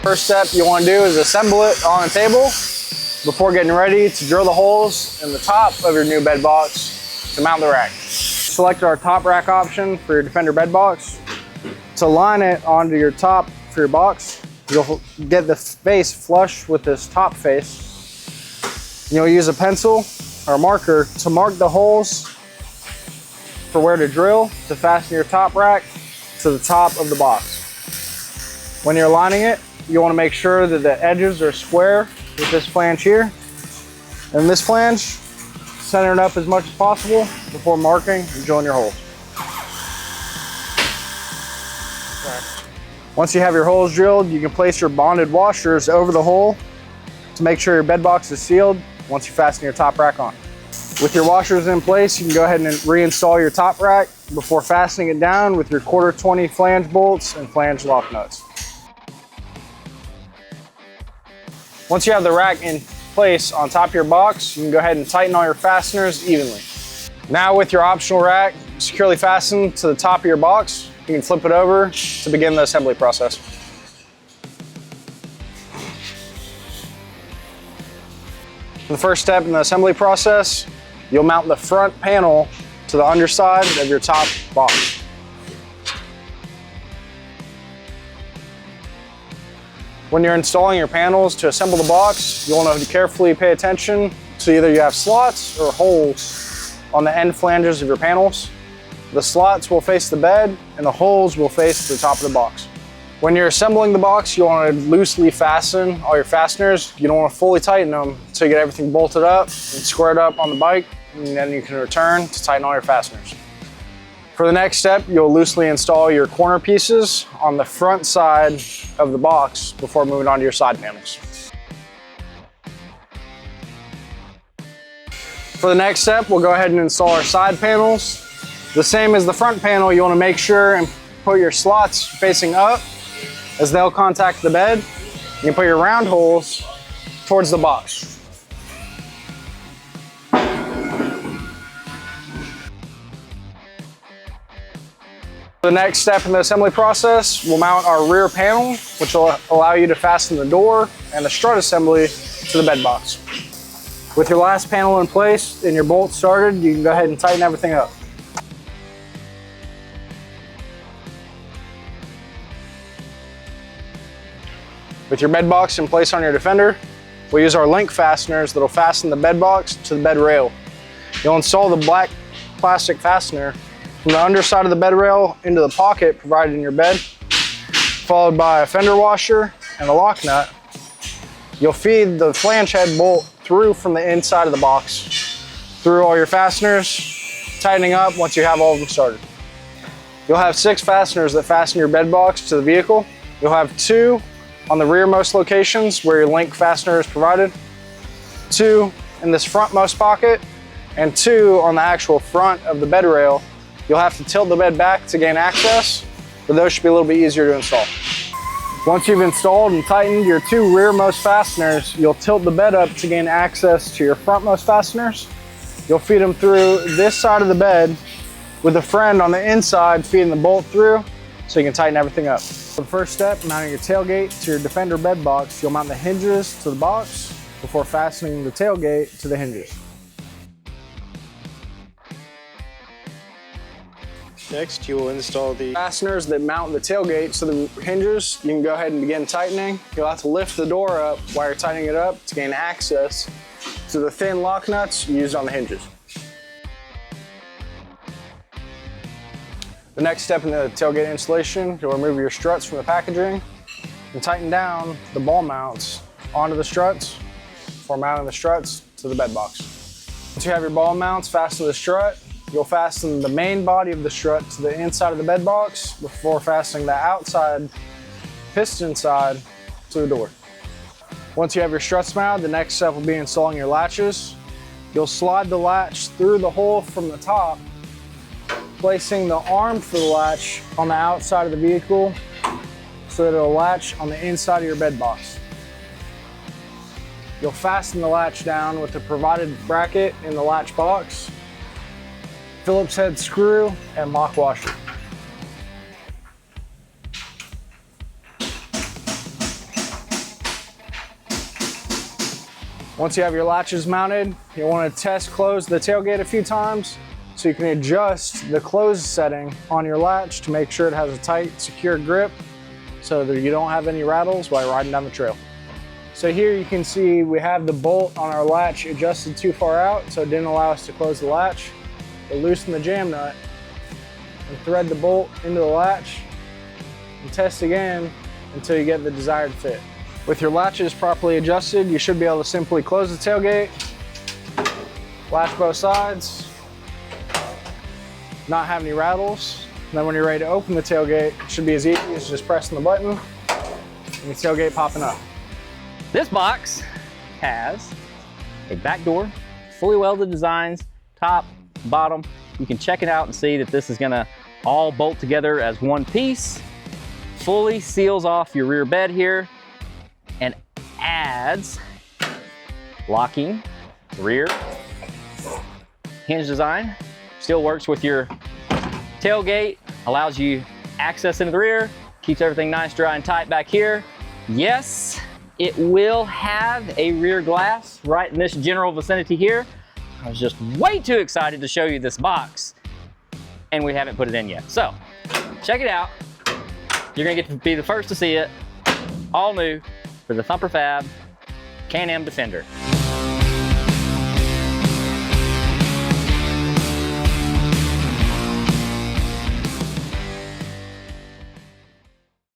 First step you want to do is assemble it on a table before getting ready to drill the holes in the top of your new bed box to mount the rack. Select our top rack option for your Defender bed box. To line it onto your top for your box, you'll get the face flush with this top face. You'll use a pencil or a marker to mark the holes for where to drill to fasten your top rack to the top of the box. When you're lining it, you want to make sure that the edges are square with this flange here. And this flange, center it up as much as possible before marking and drilling your holes. Once you have your holes drilled, you can place your bonded washers over the hole to make sure your bed box is sealed once you fasten your top rack on. With your washers in place, you can go ahead and reinstall your top rack before fastening it down with your 1/4 flange bolts and flange lock nuts. Once you have the rack in place on top of your box, you can go ahead and tighten all your fasteners evenly. Now with your optional rack securely fastened to the top of your box, you can flip it over to begin the assembly process. The first step in the assembly process, you'll mount the front panel to the underside of your top box. When you're installing your panels to assemble the box, you'll want to carefully pay attention to either you have slots or holes on the end flanges of your panels. The slots will face the bed and the holes will face the top of the box. When you're assembling the box, you want to loosely fasten all your fasteners. You don't want to fully tighten them until you get everything bolted up and squared up on the bike, and then you can return to tighten all your fasteners. For the next step, you'll loosely install your corner pieces on the front side of the box before moving on to your side panels. For the next step, we'll go ahead and install our side panels. The same as the front panel, you want to make sure and put your slots facing up as they'll contact the bed. You can put your round holes towards the box. The next step in the assembly process, we'll mount our rear panel, which will allow you to fasten the door and the strut assembly to the bed box. With your last panel in place and your bolts started, you can go ahead and tighten everything up. With your bed box in place on your Defender, we'll use our link fasteners that'll fasten the bed box to the bed rail. You'll install the black plastic fastener from the underside of the bed rail into the pocket provided in your bed, followed by a fender washer and a lock nut. You'll feed the flange head bolt through from the inside of the box, through all your fasteners, tightening up once you have all of them started. You'll have 6 fasteners that fasten your bed box to the vehicle. You'll have 2 on the rearmost locations where your link fastener is provided, 2 in this frontmost pocket, and 2 on the actual front of the bed rail. You'll have to tilt the bed back to gain access, but those should be a little bit easier to install. Once you've installed and tightened your 2 rearmost fasteners, you'll tilt the bed up to gain access to your frontmost fasteners. You'll feed them through this side of the bed with a friend on the inside feeding the bolt through so you can tighten everything up. For the first step, mounting your tailgate to your Defender bed box, you'll mount the hinges to the box before fastening the tailgate to the hinges. Next, you will install the fasteners that mount the tailgate to the hinges. You can go ahead and begin tightening. You'll have to lift the door up while you're tightening it up to gain access to the thin lock nuts used on the hinges. The next step in the tailgate installation, you'll remove your struts from the packaging and tighten down the ball mounts onto the struts before mounting the struts to the bed box. Once you have your ball mounts fastened to the strut, you'll fasten the main body of the strut to the inside of the bed box before fastening the outside piston side to the door. Once you have your struts mounted, the next step will be installing your latches. You'll slide the latch through the hole from the top, placing the arm for the latch on the outside of the vehicle so that it'll latch on the inside of your bed box. You'll fasten the latch down with the provided bracket in the latch box, Phillips head screw, and lock washer. Once you have your latches mounted, you'll want to test close the tailgate a few times so you can adjust the close setting on your latch to make sure it has a tight, secure grip so that you don't have any rattles while you're riding down the trail. So here you can see we have the bolt on our latch adjusted too far out, so it didn't allow us to close the latch. But loosen the jam nut and thread the bolt into the latch and test again until you get the desired fit. With your latches properly adjusted, you should be able to simply close the tailgate, latch both sides, not have any rattles. And then when you're ready to open the tailgate, it should be as easy as just pressing the button and the tailgate popping up. This box has a back door, fully welded designs, top, bottom. You can check it out and see that this is gonna all bolt together as one piece. Fully seals off your rear bed here and adds locking rear hinge design. Still works with your tailgate, allows you access into the rear, keeps everything nice, dry, and tight back here. Yes, it will have a rear glass right in this general vicinity here. I was just way too excited to show you this box, and we haven't put it in yet. So, check it out. You're gonna get to be the first to see it. All new for the Thumper Fab Can-Am Defender.